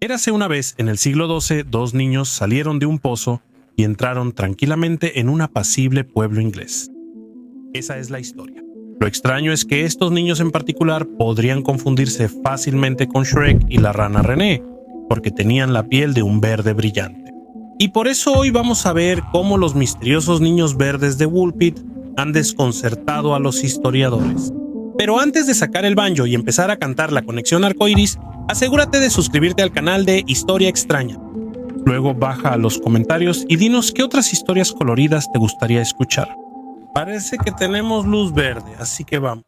Érase una vez, en el siglo XII, dos niños salieron de un pozo y entraron tranquilamente en un apacible pueblo inglés. Esa es la historia. Lo extraño es que estos niños en particular podrían confundirse fácilmente con Shrek y la rana René, porque tenían la piel de un verde brillante. Y por eso hoy vamos a ver cómo los misteriosos niños verdes de Woolpit han desconcertado a los historiadores. Pero antes de sacar el banjo y empezar a cantar la conexión arcoiris, asegúrate de suscribirte al canal de Historia Extraña. Luego baja a los comentarios y dinos qué otras historias coloridas te gustaría escuchar. Parece que tenemos luz verde, así que vamos.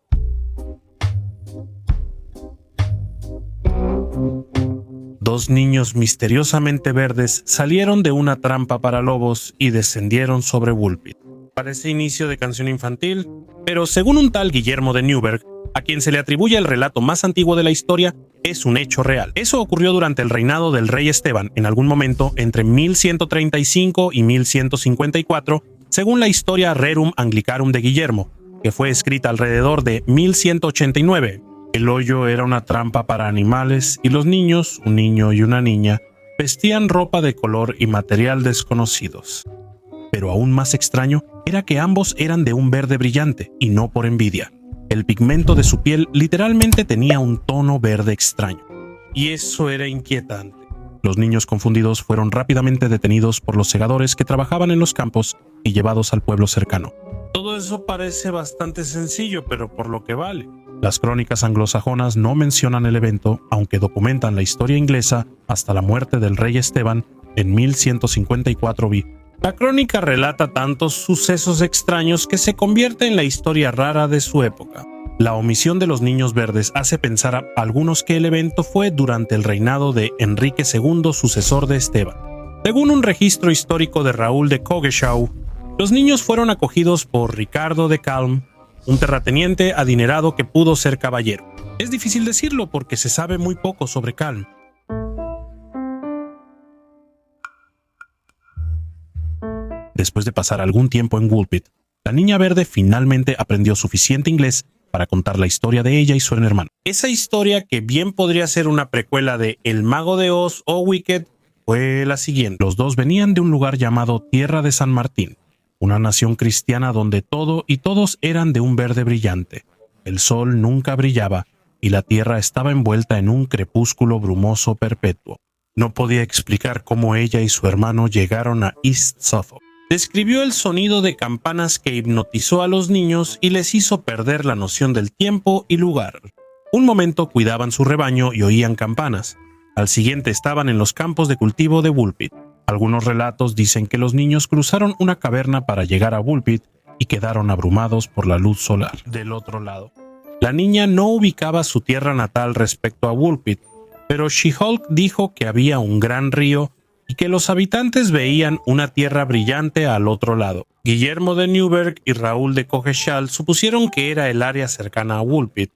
Dos niños misteriosamente verdes salieron de una trampa para lobos y descendieron sobre Woolpit. Parece inicio de canción infantil, pero según un tal Guillermo de Newburgh, a quien se le atribuye el relato más antiguo de la historia, es un hecho real. Eso ocurrió durante el reinado del rey Esteban, en algún momento entre 1135 y 1154, según la Historia Rerum Anglicarum de Guillermo, que fue escrita alrededor de 1189. El hoyo era una trampa para animales y los niños, un niño y una niña, vestían ropa de color y material desconocidos. Pero aún más extraño era que ambos eran de un verde brillante y no por envidia. El pigmento de su piel literalmente tenía un tono verde extraño. Y eso era inquietante. Los niños confundidos fueron rápidamente detenidos por los segadores que trabajaban en los campos y llevados al pueblo cercano. Todo eso parece bastante sencillo, pero por lo que vale. Las crónicas anglosajonas no mencionan el evento, aunque documentan la historia inglesa hasta la muerte del rey Esteban en 1154 b. La crónica relata tantos sucesos extraños que se convierte en la historia rara de su época. La omisión de los niños verdes hace pensar a algunos que el evento fue durante el reinado de Enrique II, sucesor de Esteban. Según un registro histórico de Raúl de Coggeshall, los niños fueron acogidos por Ricardo de Calm, un terrateniente adinerado que pudo ser caballero. Es difícil decirlo porque se sabe muy poco sobre Calm. Después de pasar algún tiempo en Woolpit, la niña verde finalmente aprendió suficiente inglés para contar la historia de ella y su hermano. Esa historia, que bien podría ser una precuela de El Mago de Oz o Wicked, fue la siguiente. Los dos venían de un lugar llamado Tierra de San Martín, una nación cristiana donde todo y todos eran de un verde brillante. El sol nunca brillaba y la tierra estaba envuelta en un crepúsculo brumoso perpetuo. No podía explicar cómo ella y su hermano llegaron a East Suffolk. Describió el sonido de campanas que hipnotizó a los niños y les hizo perder la noción del tiempo y lugar. Un momento cuidaban su rebaño y oían campanas. Al siguiente estaban en los campos de cultivo de Woolpit. Algunos relatos dicen que los niños cruzaron una caverna para llegar a Woolpit y quedaron abrumados por la luz solar del otro lado. La niña no ubicaba su tierra natal respecto a Woolpit, pero She-Hulk dijo que había un gran río y que los habitantes veían una tierra brillante al otro lado. Guillermo de Newburgh y Raúl de Coggeshall supusieron que era el área cercana a Woolpit.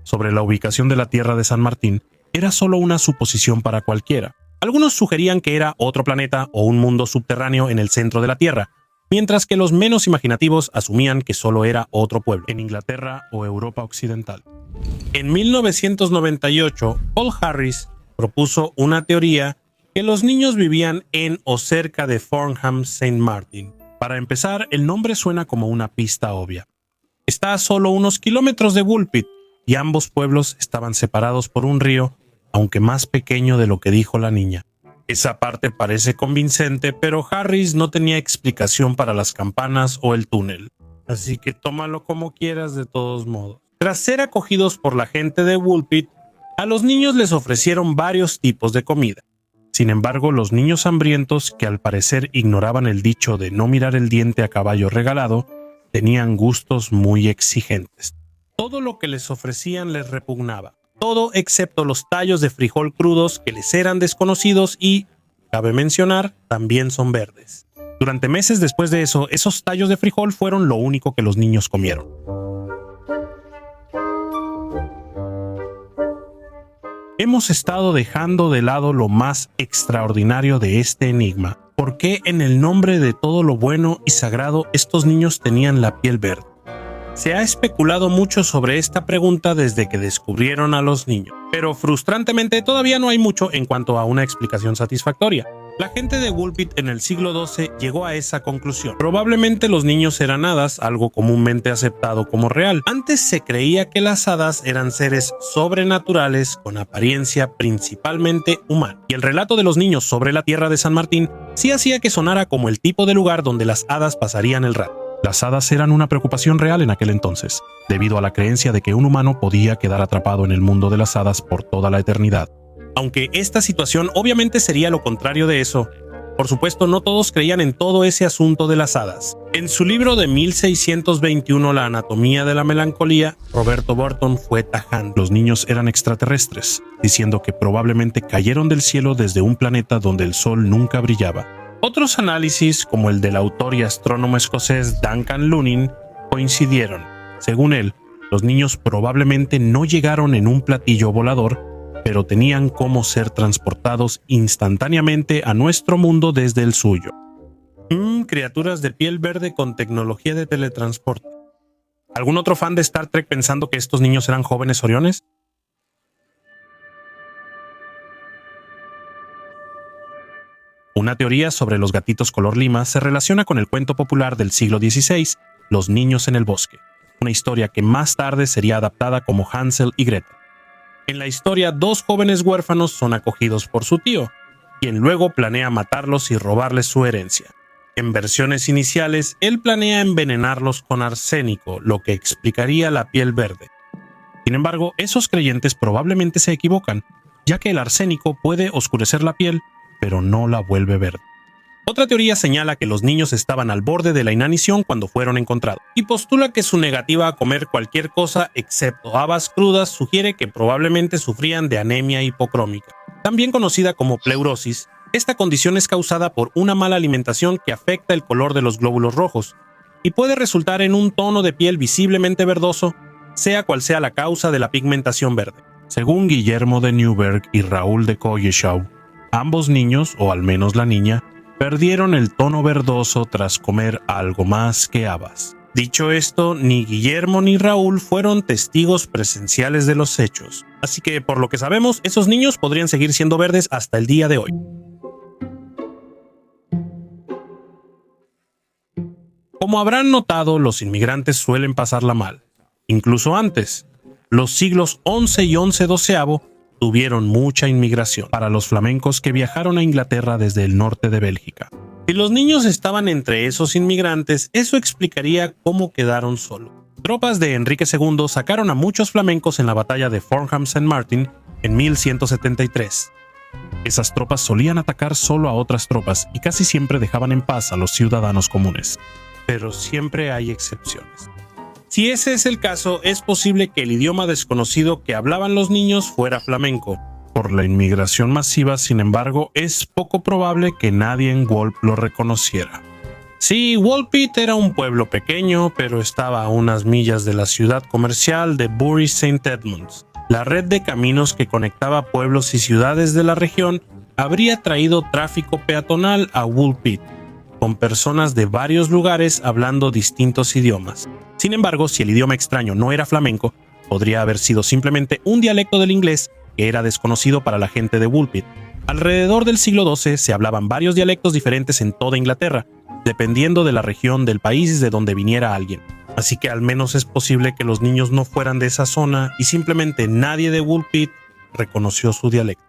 Sobre la ubicación de la tierra de San Martín, era solo una suposición para cualquiera. Algunos sugerían que era otro planeta o un mundo subterráneo en el centro de la Tierra, mientras que los menos imaginativos asumían que solo era otro pueblo, en Inglaterra o Europa Occidental. En 1998, Paul Harris propuso una teoría que los niños vivían en o cerca de Farnham St. Martin. Para empezar, el nombre suena como una pista obvia. Está a solo unos kilómetros de Woolpit y ambos pueblos estaban separados por un río, aunque más pequeño de lo que dijo la niña. Esa parte parece convincente, pero Harris no tenía explicación para las campanas o el túnel. Así que tómalo como quieras de todos modos. Tras ser acogidos por la gente de Woolpit, a los niños les ofrecieron varios tipos de comida. Sin embargo, los niños hambrientos, que al parecer ignoraban el dicho de no mirar el diente a caballo regalado, tenían gustos muy exigentes. Todo lo que les ofrecían les repugnaba. Todo excepto los tallos de frijol crudos que les eran desconocidos y, cabe mencionar, también son verdes. Durante meses después de eso, esos tallos de frijol fueron lo único que los niños comieron. Hemos estado dejando de lado lo más extraordinario de este enigma. ¿Por qué en el nombre de todo lo bueno y sagrado estos niños tenían la piel verde? Se ha especulado mucho sobre esta pregunta desde que descubrieron a los niños, pero frustrantemente todavía no hay mucho en cuanto a una explicación satisfactoria. La gente de Woolpit en el siglo XII llegó a esa conclusión. Probablemente los niños eran hadas, algo comúnmente aceptado como real. Antes se creía que las hadas eran seres sobrenaturales con apariencia principalmente humana. Y el relato de los niños sobre la tierra de San Martín sí hacía que sonara como el tipo de lugar donde las hadas pasarían el rato. Las hadas eran una preocupación real en aquel entonces, debido a la creencia de que un humano podía quedar atrapado en el mundo de las hadas por toda la eternidad. Aunque esta situación obviamente sería lo contrario de eso, por supuesto no todos creían en todo ese asunto de las hadas. En su libro de 1621, La anatomía de la melancolía, Roberto Burton fue tajante. Los niños eran extraterrestres, diciendo que probablemente cayeron del cielo desde un planeta donde el sol nunca brillaba. Otros análisis, como el del autor y astrónomo escocés Duncan Lunin, coincidieron. Según él, los niños probablemente no llegaron en un platillo volador, pero tenían cómo ser transportados instantáneamente a nuestro mundo desde el suyo. Criaturas de piel verde con tecnología de teletransporte. ¿Algún otro fan de Star Trek pensando que estos niños eran jóvenes Oriones? Una teoría sobre los gatitos color lima se relaciona con el cuento popular del siglo XVI, Los niños en el bosque, una historia que más tarde sería adaptada como Hansel y Gretel. En la historia, dos jóvenes huérfanos son acogidos por su tío, quien luego planea matarlos y robarles su herencia. En versiones iniciales, él planea envenenarlos con arsénico, lo que explicaría la piel verde. Sin embargo, esos creyentes probablemente se equivocan, ya que el arsénico puede oscurecer la piel, pero no la vuelve verde. Otra teoría señala que los niños estaban al borde de la inanición cuando fueron encontrados, y postula que su negativa a comer cualquier cosa excepto habas crudas sugiere que probablemente sufrían de anemia hipocrómica, también conocida como pleurosis. Esta condición es causada por una mala alimentación que afecta el color de los glóbulos rojos, y puede resultar en un tono de piel visiblemente verdoso, sea cual sea la causa de la pigmentación verde. Según Guillermo de Newberg y Raúl de Coggeshall, ambos niños, o al menos la niña, perdieron el tono verdoso tras comer algo más que habas. Dicho esto, ni Guillermo ni Raúl fueron testigos presenciales de los hechos, así que por lo que sabemos, esos niños podrían seguir siendo verdes hasta el día de hoy. Como habrán notado, los inmigrantes suelen pasarla mal. Incluso antes, los siglos XI y XI tuvieron mucha inmigración para los flamencos que viajaron a Inglaterra desde el norte de Bélgica. Si los niños estaban entre esos inmigrantes, eso explicaría cómo quedaron solos. Tropas de Enrique II sacaron a muchos flamencos en la batalla de Forham St. Martin en 1173. Esas tropas solían atacar solo a otras tropas y casi siempre dejaban en paz a los ciudadanos comunes. Pero siempre hay excepciones. Si ese es el caso, es posible que el idioma desconocido que hablaban los niños fuera flamenco. Por la inmigración masiva, sin embargo, es poco probable que nadie en Wolp lo reconociera. Sí, Woolpit era un pueblo pequeño, pero estaba a unas millas de la ciudad comercial de Bury St. Edmunds. La red de caminos que conectaba pueblos y ciudades de la región habría traído tráfico peatonal a Woolpit, con personas de varios lugares hablando distintos idiomas. Sin embargo, si el idioma extraño no era flamenco, podría haber sido simplemente un dialecto del inglés que era desconocido para la gente de Woolpit. Alrededor del siglo XII se hablaban varios dialectos diferentes en toda Inglaterra, dependiendo de la región del país de donde viniera alguien. Así que al menos es posible que los niños no fueran de esa zona y simplemente nadie de Woolpit reconoció su dialecto.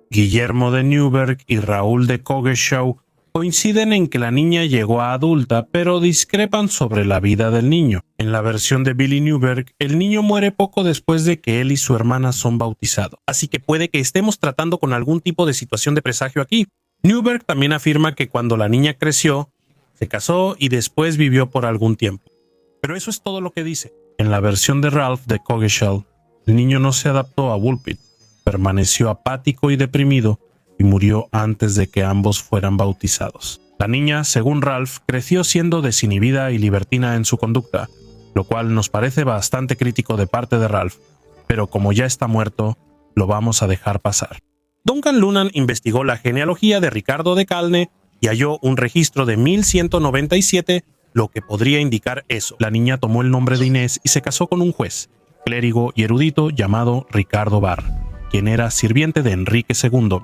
Guillermo de Newberg y Raúl de Coggeshall coinciden en que la niña llegó a adulta, pero discrepan sobre la vida del niño. En la versión de Billy Newberg, el niño muere poco después de que él y su hermana son bautizados, así que puede que estemos tratando con algún tipo de situación de presagio aquí. Newberg también afirma que cuando la niña creció, se casó y después vivió por algún tiempo. Pero eso es todo lo que dice. En la versión de Ralph de Coggeshall, el niño no se adaptó a Woolpit, permaneció apático y deprimido y murió antes de que ambos fueran bautizados. La niña, según Ralph, creció siendo desinhibida y libertina en su conducta, lo cual nos parece bastante crítico de parte de Ralph, pero como ya está muerto, lo vamos a dejar pasar. Duncan Lunan investigó la genealogía de Ricardo de Calne y halló un registro de 1197, lo que podría indicar eso. La niña tomó el nombre de Inés y se casó con un juez, clérigo y erudito llamado Ricardo Barr, quien era sirviente de Enrique II.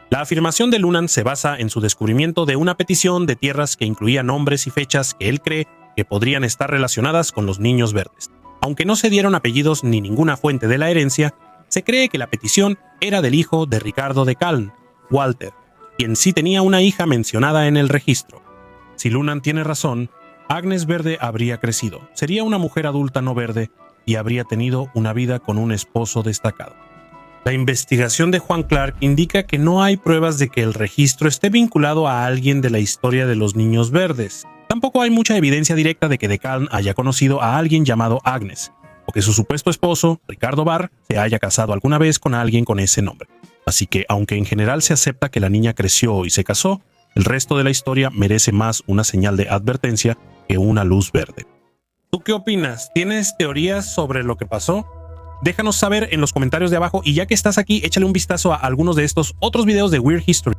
La afirmación de Lunan se basa en su descubrimiento de una petición de tierras que incluía nombres y fechas que él cree que podrían estar relacionadas con los Niños Verdes. Aunque no se dieron apellidos ni ninguna fuente de la herencia, se cree que la petición era del hijo de Ricardo de Calne, Walter, quien sí tenía una hija mencionada en el registro. Si Lunan tiene razón, Agnes Verde habría crecido, sería una mujer adulta no verde y habría tenido una vida con un esposo destacado. La investigación de Juan Clark indica que no hay pruebas de que el registro esté vinculado a alguien de la historia de los Niños Verdes. Tampoco hay mucha evidencia directa de que de Calne haya conocido a alguien llamado Agnes, o que su supuesto esposo, Ricardo Barr, se haya casado alguna vez con alguien con ese nombre. Así que, aunque en general se acepta que la niña creció y se casó, el resto de la historia merece más una señal de advertencia que una luz verde. ¿Tú qué opinas? ¿Tienes teorías sobre lo que pasó? Déjanos saber en los comentarios de abajo y ya que estás aquí, échale un vistazo a algunos de estos otros videos de Weird History.